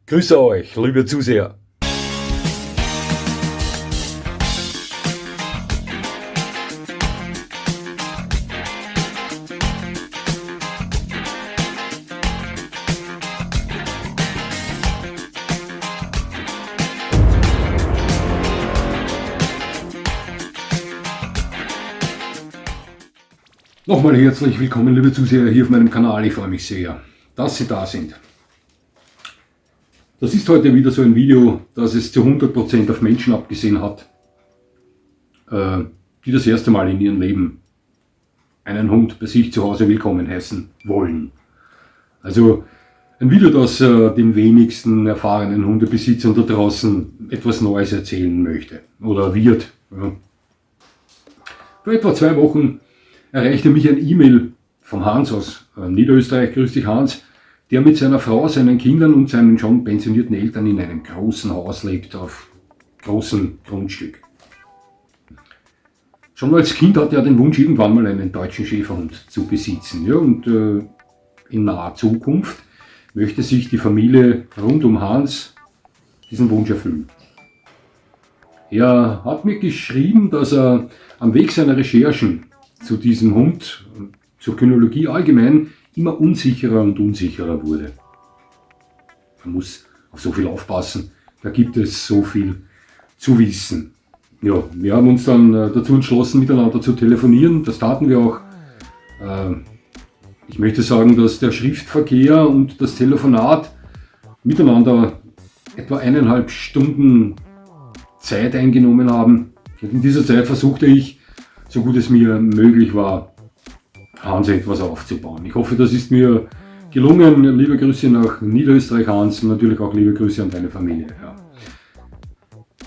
Grüße euch, liebe Zuseher. Nochmal herzlich willkommen, liebe Zuseher, hier auf meinem Kanal. Ich freue mich sehr, dass Sie da sind. Das ist heute wieder so ein Video, das es zu 100% auf Menschen abgesehen hat, die das erste Mal in ihrem Leben einen Hund bei sich zu Hause willkommen heißen wollen. Also ein Video, das den wenigsten erfahrenen Hundebesitzern da draußen etwas Neues erzählen möchte oder wird. Ja. Vor etwa 2 Wochen erreichte mich ein E-Mail von Hans aus Niederösterreich, grüß dich Hans, der mit seiner Frau, seinen Kindern und seinen schon pensionierten Eltern in einem großen Haus lebt, auf großem Grundstück. Schon als Kind hatte er den Wunsch, irgendwann mal einen deutschen Schäferhund zu besitzen. Ja, und in naher Zukunft möchte sich die Familie rund um Hans diesen Wunsch erfüllen. Er hat mir geschrieben, dass er am Weg seiner Recherchen zu diesem Hund, zur Kynologie allgemein, immer unsicherer und unsicherer wurde. Man muss auf so viel aufpassen, da gibt es so viel zu wissen. Ja, wir haben uns dann dazu entschlossen, miteinander zu telefonieren, das taten wir auch. Ich möchte sagen, dass der Schriftverkehr und das Telefonat miteinander etwa 1,5 Stunden Zeit eingenommen haben. Und in dieser Zeit versuchte ich, so gut es mir möglich war, Hans etwas aufzubauen. Ich hoffe, das ist mir gelungen. Liebe Grüße nach Niederösterreich, Hans, und natürlich auch liebe Grüße an deine Familie.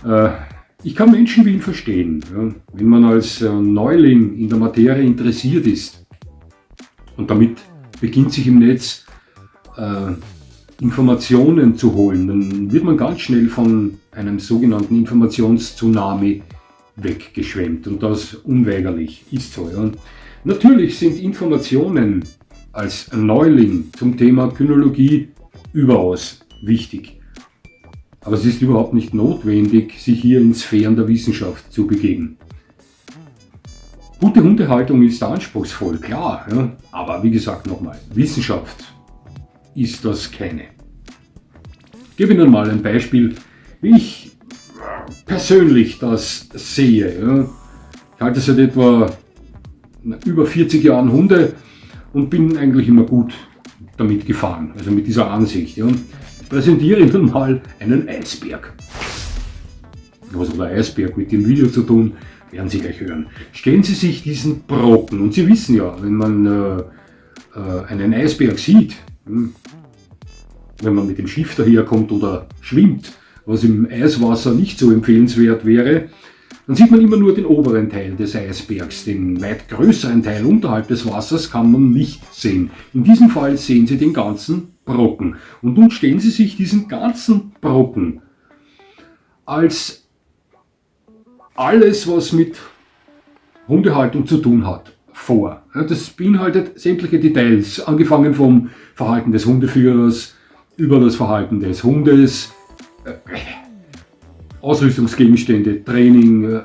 Ja. Ich kann Menschenwillen verstehen, ja. Wenn man als Neuling in der Materie interessiert ist und damit beginnt sich im Netz Informationen zu holen, dann wird man ganz schnell von einem sogenannten Informationstsunami weggeschwemmt und das unweigerlich ist so. Ja. Natürlich sind Informationen als Neuling zum Thema Kynologie überaus wichtig, aber es ist überhaupt nicht notwendig, sich hier in Sphären der Wissenschaft zu begeben. Gute Hundehaltung ist anspruchsvoll, klar, ja, aber wie gesagt nochmal, Wissenschaft ist das keine. Ich gebe Ihnen mal ein Beispiel, wie ich persönlich das sehe. Ja. Ich halte seit etwa über 40 Jahren Hunde und bin eigentlich immer gut damit gefahren, also mit dieser Ansicht. Ja. Ich präsentiere Ihnen mal einen Eisberg. Was hat der Eisberg mit dem Video zu tun, werden Sie gleich hören. Stellen Sie sich diesen Brocken, und Sie wissen ja, wenn man einen Eisberg sieht, wenn man mit dem Schiff daherkommt oder schwimmt, was im Eiswasser nicht so empfehlenswert wäre, dann sieht man immer nur den oberen Teil des Eisbergs. Den weit größeren Teil unterhalb des Wassers kann man nicht sehen. In diesem Fall sehen Sie den ganzen Brocken. Und nun stellen Sie sich diesen ganzen Brocken als alles, was mit Hundehaltung zu tun hat, vor. Das beinhaltet sämtliche Details, angefangen vom Verhalten des Hundeführers, über das Verhalten des Hundes, Ausrüstungsgegenstände, Training,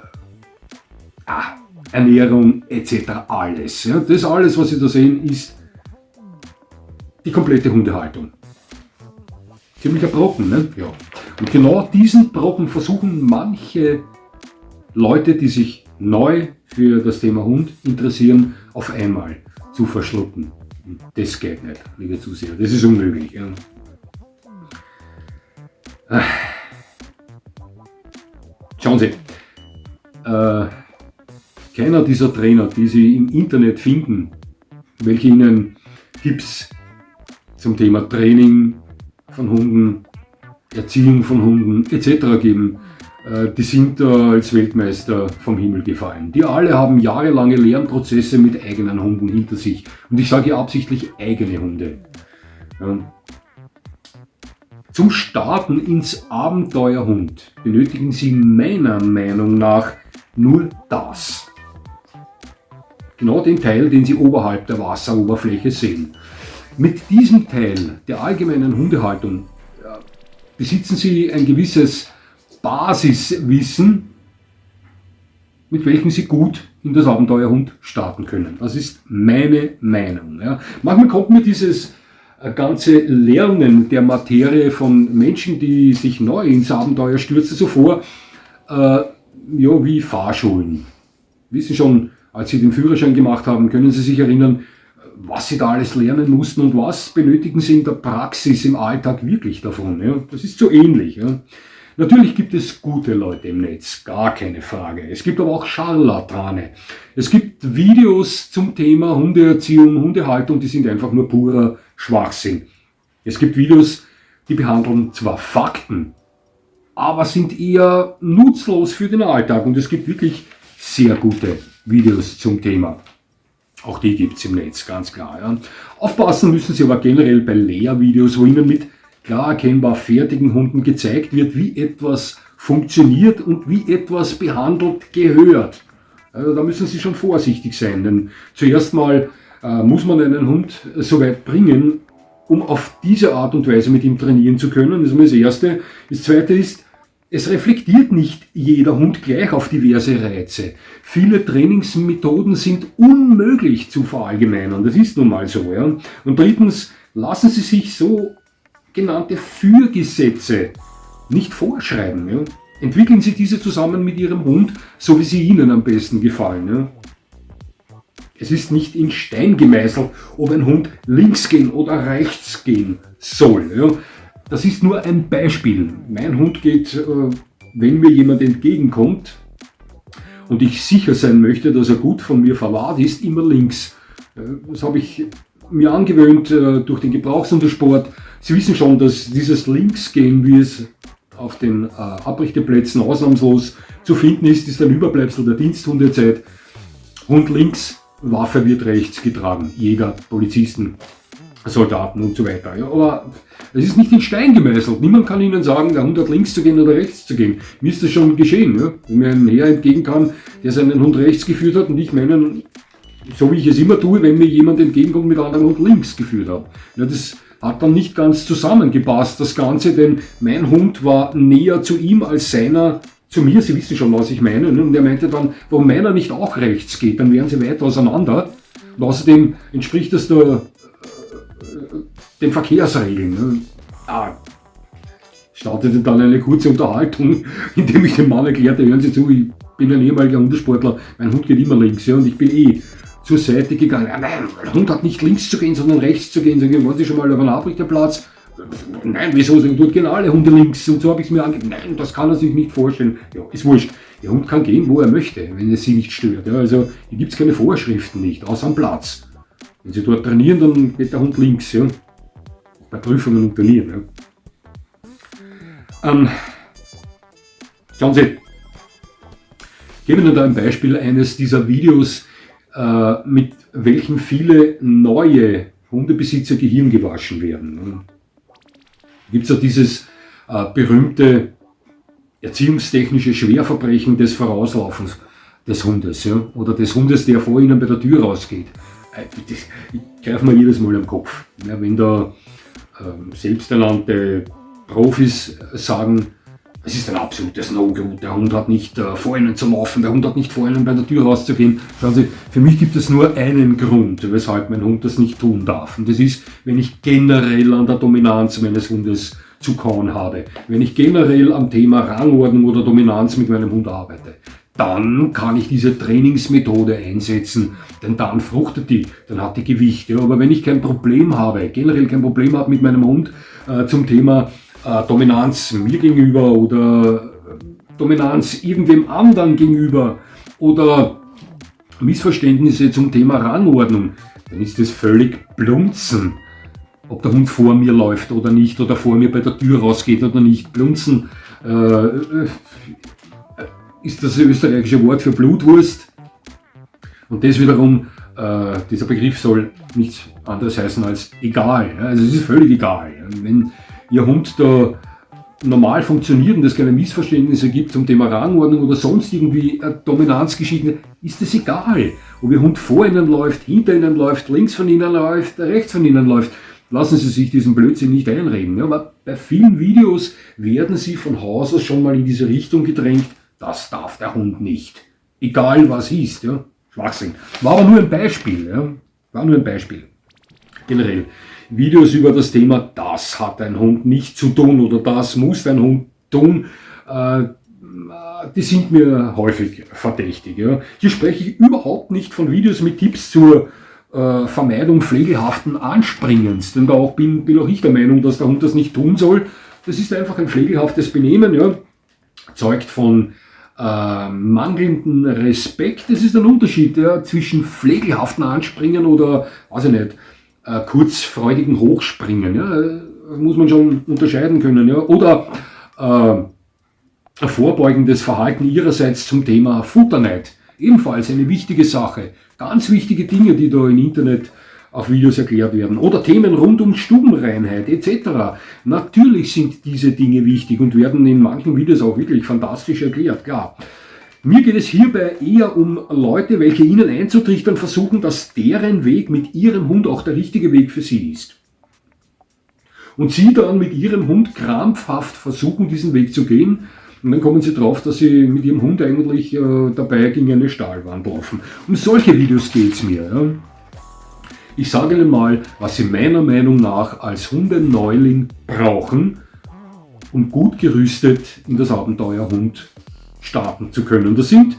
Ernährung etc. alles. Ja, das alles, was Sie da sehen, ist die komplette Hundehaltung. Ziemlicher Brocken, ne? Ja. Und genau diesen Brocken versuchen manche Leute, die sich neu für das Thema Hund interessieren, auf einmal zu verschlucken. Das geht nicht, liebe Zuseher, das ist unmöglich. Ja. Schauen Sie, keiner dieser Trainer, die Sie im Internet finden, welche Ihnen Tipps zum Thema Training von Hunden, Erziehung von Hunden etc. geben, die sind als Weltmeister vom Himmel gefallen. Die alle haben jahrelange Lernprozesse mit eigenen Hunden hinter sich. Und ich sage absichtlich eigene Hunde. Zum Starten ins Abenteuer Hund benötigen Sie meiner Meinung nach nur das. Genau den Teil, den Sie oberhalb der Wasseroberfläche sehen. Mit diesem Teil der allgemeinen Hundehaltung besitzen Sie ein gewisses Basiswissen, mit welchem Sie gut in das Abenteuerhund starten können. Das ist meine Meinung. Ja. Manchmal kommt mir dieses ganze Lernen der Materie von Menschen, die sich neu ins Abenteuer stürzen, so vor, wie Fahrschulen. Wissen schon, als Sie den Führerschein gemacht haben, können Sie sich erinnern, was Sie da alles lernen mussten und was benötigen Sie in der Praxis, im Alltag wirklich davon. Ja? Das ist so ähnlich. Ja? Natürlich gibt es gute Leute im Netz, gar keine Frage. Es gibt aber auch Scharlatane. Es gibt Videos zum Thema Hundeerziehung, Hundehaltung, die sind einfach nur purer Schwachsinn. Es gibt Videos, die behandeln zwar Fakten, aber sind eher nutzlos für den Alltag. Und es gibt wirklich sehr gute Videos zum Thema. Auch die gibt es im Netz, ganz klar. Ja. Aufpassen müssen Sie aber generell bei Lehrvideos, wo Ihnen mit klar erkennbar fertigen Hunden gezeigt wird, wie etwas funktioniert und wie etwas behandelt gehört. Also da müssen Sie schon vorsichtig sein, denn zuerst mal muss man einen Hund so weit bringen, um auf diese Art und Weise mit ihm trainieren zu können. Das ist mal das Erste. Das Zweite ist, es reflektiert nicht jeder Hund gleich auf diverse Reize. Viele Trainingsmethoden sind unmöglich zu verallgemeinern. Das ist nun mal so. Ja. Und drittens, lassen Sie sich so genannte Fürgesetze nicht vorschreiben. Ja. Entwickeln Sie diese zusammen mit Ihrem Hund, so wie sie Ihnen am besten gefallen. Ja. Es ist nicht in Stein gemeißelt, ob ein Hund links gehen oder rechts gehen soll. Ja. Das ist nur ein Beispiel. Mein Hund geht, wenn mir jemand entgegenkommt und ich sicher sein möchte, dass er gut von mir verwahrt ist, immer links. Das habe ich mir angewöhnt durch den Gebrauchshundesport. Sie wissen schon, dass dieses Linksgehen, wie es auf den Abrichteplätzen ausnahmslos zu finden ist ein Überbleibsel der Diensthundezeit. Hund links, Waffe wird rechts getragen. Jäger, Polizisten, Soldaten und so weiter. Ja, aber es ist nicht in Stein gemeißelt. Niemand kann Ihnen sagen, der Hund hat links zu gehen oder rechts zu gehen. Mir ist das schon geschehen. Ja? Wenn mir ein Herr entgegenkam, der seinen Hund rechts geführt hat und ich meinen, so wie ich es immer tue, wenn mir jemand entgegenkommt, mit einem Hund links geführt habe. Ja, das hat dann nicht ganz zusammengepasst, das Ganze, denn mein Hund war näher zu ihm als seiner zu mir. Sie wissen schon, was ich meine. Und er meinte dann, warum meiner nicht auch rechts geht, dann wären sie weit auseinander. Und außerdem entspricht das den Verkehrsregeln. Startete dann eine kurze Unterhaltung, in dem ich dem Mann erklärte, hören Sie zu, ich bin ein ehemaliger Hundesportler, mein Hund geht immer links, ja, und ich bin zur Seite gegangen. Ja, nein, der Hund hat nicht links zu gehen, sondern rechts zu gehen. Sagen, waren Sie schon mal auf einem Abrichterplatz? Nein, wieso? Dort gehen alle Hunde links. Und so habe ich es mir angegeben. Nein, das kann er sich nicht vorstellen. Ja, ist wurscht. Der Hund kann gehen, wo er möchte, wenn es Sie nicht stört. Ja, also hier gibt es keine Vorschriften nicht, außer am Platz. Wenn Sie dort trainieren, dann geht der Hund links. Ja. Bei Prüfungen und Turnieren. Ja. Schauen Sie, ich gebe Ihnen da ein Beispiel eines dieser Videos, mit welchem viele neue Hundebesitzer Gehirn gewaschen werden. Da gibt es ja dieses berühmte erziehungstechnische Schwerverbrechen des Vorauslaufens des Hundes, ja? Oder des Hundes, der vor Ihnen bei der Tür rausgeht. Ich greife mir jedes Mal am Kopf. Ja, wenn da selbsternannte Profis sagen, es ist ein absolutes No-Go, der Hund hat nicht vor Ihnen zu laufen, der Hund hat nicht vor Ihnen bei der Tür rauszugehen. Schauen Sie, für mich gibt es nur einen Grund, weshalb mein Hund das nicht tun darf. Und das ist, wenn ich generell an der Dominanz meines Hundes zu kauen habe. Wenn ich generell am Thema Rangordnung oder Dominanz mit meinem Hund arbeite. Dann kann ich diese Trainingsmethode einsetzen, denn dann fruchtet die, dann hat die Gewicht. Ja, aber wenn ich kein Problem habe, generell kein Problem habe mit meinem Hund zum Thema Dominanz mir gegenüber oder Dominanz irgendwem anderen gegenüber oder Missverständnisse zum Thema Rangordnung, dann ist es völlig Blunzen. Ob der Hund vor mir läuft oder nicht oder vor mir bei der Tür rausgeht oder nicht. Blunzen ist das österreichische Wort für Blutwurst. Und das wiederum, dieser Begriff soll nichts anderes heißen als egal. Also es ist völlig egal. Wenn Ihr Hund da normal funktioniert und es keine Missverständnisse gibt zum Thema Rangordnung oder sonst irgendwie Dominanzgeschichten, ist es egal. Ob Ihr Hund vor Ihnen läuft, hinter Ihnen läuft, links von Ihnen läuft, rechts von Ihnen läuft. Lassen Sie sich diesen Blödsinn nicht einreden. Ja, aber bei vielen Videos werden sie von Haus aus schon mal in diese Richtung gedrängt, das darf der Hund nicht. Egal was ist, ja. Schwachsinn. War aber nur ein Beispiel, ja. War nur ein Beispiel. Generell, Videos über das Thema, das hat ein Hund nicht zu tun oder das muss ein Hund tun, die sind mir häufig verdächtig. Ja. Hier spreche ich überhaupt nicht von Videos mit Tipps zur Vermeidung pflegelhaften Anspringens, denn da auch bin auch ich der Meinung, dass der Hund das nicht tun soll. Das ist einfach ein pflegelhaftes Benehmen, ja. Zeugt von mangelnden Respekt. Das ist ein Unterschied, ja, zwischen pflegelhaften Anspringen oder, weiß ich nicht, kurzfreudigen Hochspringen. Ja. Muss man schon unterscheiden können. Ja. Oder vorbeugendes Verhalten ihrerseits zum Thema Futterneid. Ebenfalls eine wichtige Sache. Ganz wichtige Dinge, die da im Internet auf Videos erklärt werden. Oder Themen rund um Stubenreinheit etc. Natürlich sind diese Dinge wichtig und werden in manchen Videos auch wirklich fantastisch erklärt, klar. Mir geht es hierbei eher um Leute, welche Ihnen einzutrichtern versuchen, dass deren Weg mit Ihrem Hund auch der richtige Weg für Sie ist. Und Sie dann mit Ihrem Hund krampfhaft versuchen, diesen Weg zu gehen. Und dann kommen Sie drauf, dass Sie mit Ihrem Hund eigentlich dabei gegen eine Stahlwand laufen. Um solche Videos geht es mir. Ja. Ich sage Ihnen mal, was Sie meiner Meinung nach als Hundeneuling brauchen, um gut gerüstet in das Abenteuer Hund starten zu können. Das sind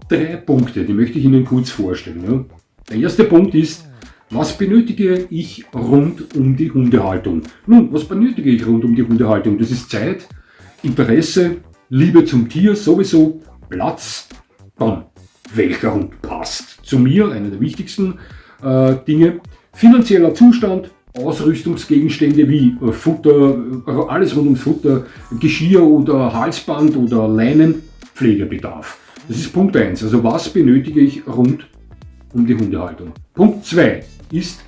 3 Punkte, die möchte ich Ihnen kurz vorstellen. Ja. Der erste Punkt ist, was benötige ich rund um die Hundehaltung? Nun, was benötige ich rund um die Hundehaltung? Das ist Zeit, Interesse, Liebe zum Tier, sowieso Platz, dann welcher Hund passt zu mir, eine der wichtigsten Dinge, finanzieller Zustand, Ausrüstungsgegenstände wie Futter, also alles rund um Futter, Geschirr oder Halsband oder Leinen, Pflegebedarf. Das ist Punkt 1, also was benötige ich rund um die Hundehaltung. Punkt 2 ist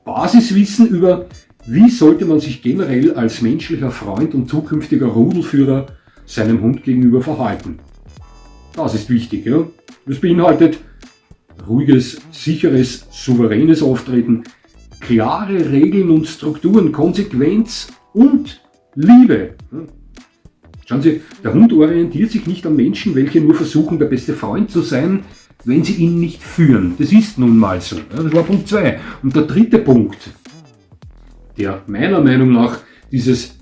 Basiswissen über, wie sollte man sich generell als menschlicher Freund und zukünftiger Rudelführer seinem Hund gegenüber verhalten. Das ist wichtig. Ja? Das beinhaltet ruhiges, sicheres, souveränes Auftreten, klare Regeln und Strukturen, Konsequenz und Liebe. Schauen Sie, der Hund orientiert sich nicht an Menschen, welche nur versuchen, der beste Freund zu sein, wenn sie ihn nicht führen. Das ist nun mal so. Das war Punkt 2. Und der dritte Punkt, der meiner Meinung nach dieses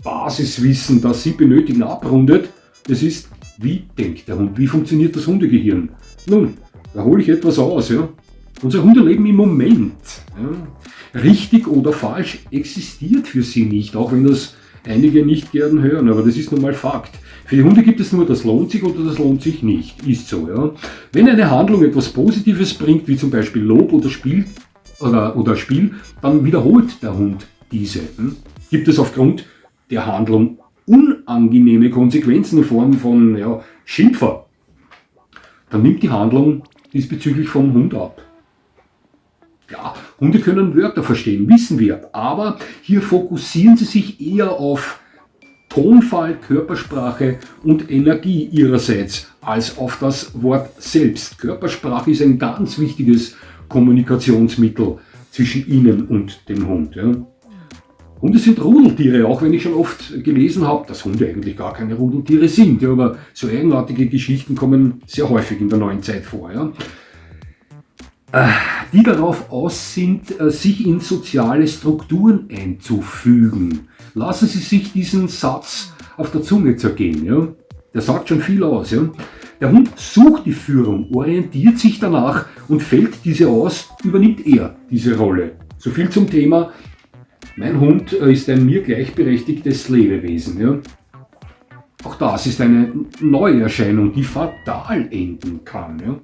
Basiswissen, das Sie benötigen, abrundet, das ist, wie denkt der Hund, wie funktioniert das Hundegehirn? Nun, da hole ich etwas aus. Ja? Unser Hundeleben im Moment, ja, richtig oder falsch, existiert für Sie nicht, auch wenn das einige nicht gern hören, aber das ist nun mal Fakt. Für die Hunde gibt es nur, das lohnt sich oder das lohnt sich nicht. Ist so. Ja? Wenn eine Handlung etwas Positives bringt, wie zum Beispiel Lob oder Spiel, dann wiederholt der Hund diese. Gibt es aufgrund der Handlung unangenehme Konsequenzen in Form von Schimpfer, dann nimmt die Handlung diesbezüglich vom Hund ab. Ja, Hunde können Wörter verstehen, wissen wir, aber hier fokussieren sie sich eher auf Tonfall, Körpersprache und Energie ihrerseits als auf das Wort selbst. Körpersprache ist ein ganz wichtiges Kommunikationsmittel zwischen Ihnen und dem Hund. Ja. Hunde sind Rudeltiere, auch wenn ich schon oft gelesen habe, dass Hunde eigentlich gar keine Rudeltiere sind. Ja, aber so eigenartige Geschichten kommen sehr häufig in der neuen Zeit vor. Ja. Die darauf aus sind, sich in soziale Strukturen einzufügen. Lassen Sie sich diesen Satz auf der Zunge zergehen. Ja? Der sagt schon viel aus. Ja? Der Hund sucht die Führung, orientiert sich danach und fällt diese aus, übernimmt er diese Rolle. So viel zum Thema, mein Hund ist ein mir gleichberechtigtes Lebewesen. Ja? Auch das ist eine Neuerscheinung, die fatal enden kann. Ja?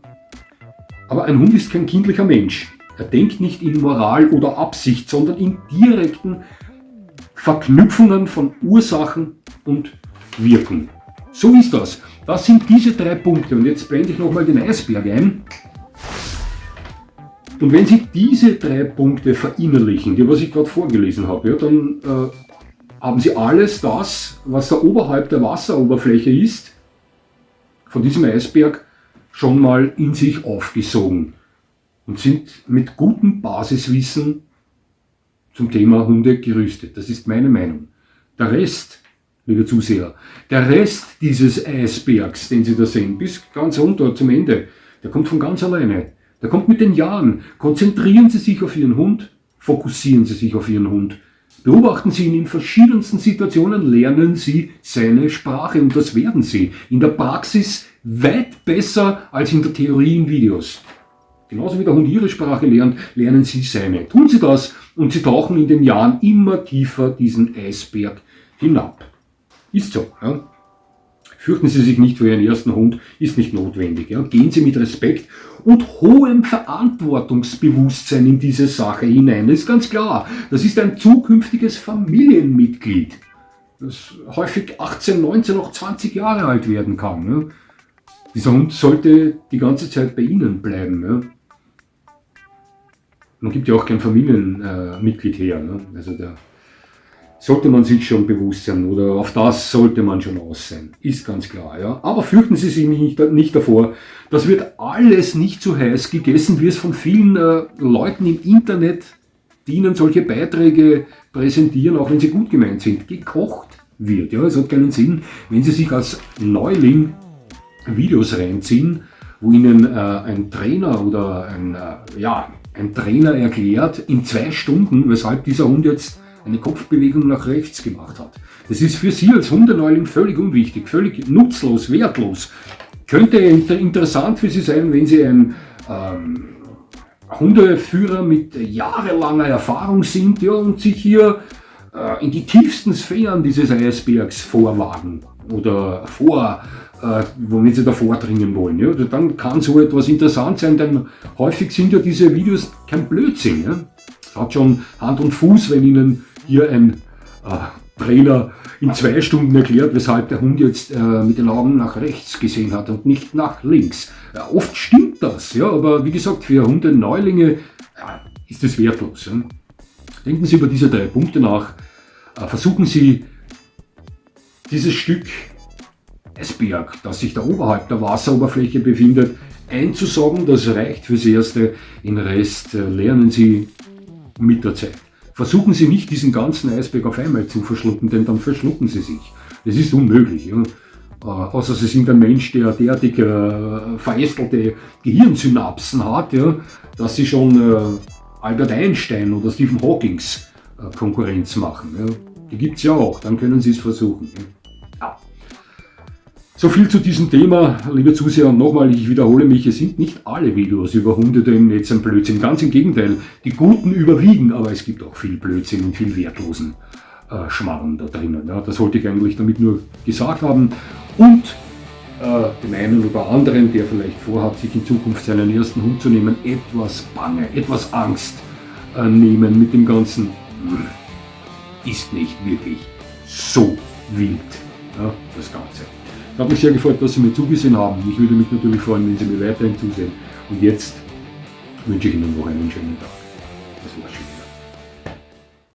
Aber ein Hund ist kein kindlicher Mensch. Er denkt nicht in Moral oder Absicht, sondern in direkten Verknüpfungen von Ursachen und Wirkung. So ist das. Das sind diese 3 Punkte. Und jetzt blende ich nochmal den Eisberg ein. Und wenn Sie diese 3 Punkte verinnerlichen, die was ich gerade vorgelesen habe, ja, dann haben Sie alles das, was da oberhalb der Wasseroberfläche ist, von diesem Eisberg, schon mal in sich aufgesogen und sind mit gutem Basiswissen zum Thema Hunde gerüstet. Das ist meine Meinung. Der Rest, liebe Zuseher, der Rest dieses Eisbergs, den Sie da sehen, bis ganz runter zum Ende, der kommt von ganz alleine. Der kommt mit den Jahren. Konzentrieren Sie sich auf Ihren Hund, fokussieren Sie sich auf Ihren Hund. Beobachten Sie ihn in verschiedensten Situationen, lernen Sie seine Sprache und das werden Sie in der Praxis weit besser als in der Theorie in Videos. Genauso wie der Hund Ihre Sprache lernt, lernen Sie seine. Tun Sie das und Sie tauchen in den Jahren immer tiefer diesen Eisberg hinab. Ist so. Ja? Fürchten Sie sich nicht vor Ihren ersten Hund, ist nicht notwendig. Ja? Gehen Sie mit Respekt und hohem Verantwortungsbewusstsein in diese Sache hinein. Das ist ganz klar. Das ist ein zukünftiges Familienmitglied, das häufig 18, 19, auch 20 Jahre alt werden kann. Ja? Dieser Hund sollte die ganze Zeit bei Ihnen bleiben. Ja? Man gibt ja auch kein Familienmitglied her. Ne? Also da sollte man sich schon bewusst sein oder auf das sollte man schon aus sein. Ist ganz klar. Ja? Aber fürchten Sie sich nicht davor. Das wird alles nicht so heiß gegessen, wie es von vielen Leuten im Internet, die Ihnen solche Beiträge präsentieren, auch wenn sie gut gemeint sind, gekocht wird. Ja? Es hat keinen Sinn, wenn Sie sich als Neuling Videos reinziehen, wo Ihnen ein Trainer oder ein Trainer erklärt in 2 Stunden, weshalb dieser Hund jetzt eine Kopfbewegung nach rechts gemacht hat. Das ist für Sie als Hundeneuling völlig unwichtig, völlig nutzlos, wertlos. Könnte interessant für Sie sein, wenn Sie ein Hundeführer mit jahrelanger Erfahrung sind, ja, und sich hier in die tiefsten Sphären dieses Eisbergs vorwagen oder womit Sie da vordringen wollen. Ja. Dann kann so etwas interessant sein, denn häufig sind ja diese Videos kein Blödsinn. Ja. Es hat schon Hand und Fuß, wenn Ihnen hier ein Trainer in 2 Stunden erklärt, weshalb der Hund jetzt mit den Augen nach rechts gesehen hat und nicht nach links. Oft stimmt das, ja, aber wie gesagt, für Hundeneulinge ist es wertlos. Ja. Denken Sie über diese 3 Punkte nach. Versuchen Sie, dieses Stück Eisberg, das sich da oberhalb der Wasseroberfläche befindet, einzusaugen. Das reicht fürs Erste. Den Rest lernen Sie mit der Zeit. Versuchen Sie nicht, diesen ganzen Eisberg auf einmal zu verschlucken, denn dann verschlucken Sie sich. Das ist unmöglich. Ja? Außer Sie sind ein Mensch, der derartig verästelte Gehirnsynapsen hat, ja, dass Sie schon Albert Einstein oder Stephen Hawkings Konkurrenz machen. Ja? Die gibt es ja auch, dann können Sie es versuchen. Ja. So viel zu diesem Thema, liebe Zuseher, und nochmal, ich wiederhole mich, es sind nicht alle Videos über Hunde da im Netz ein Blödsinn, ganz im Gegenteil, die guten überwiegen, aber es gibt auch viel Blödsinn und viel wertlosen Schmarrn da drinnen. Ja, das wollte ich eigentlich damit nur gesagt haben. Und dem einen oder anderen, der vielleicht vorhat, sich in Zukunft seinen ersten Hund zu nehmen, etwas Bange, etwas Angst nehmen mit dem Ganzen, ist nicht wirklich so wild, ja, das Ganze. Es hat mich sehr gefreut, dass Sie mir zugesehen haben. Ich würde mich natürlich freuen, wenn Sie mir weiterhin zusehen. Und jetzt wünsche ich Ihnen noch einen schönen Tag. Das war's schon.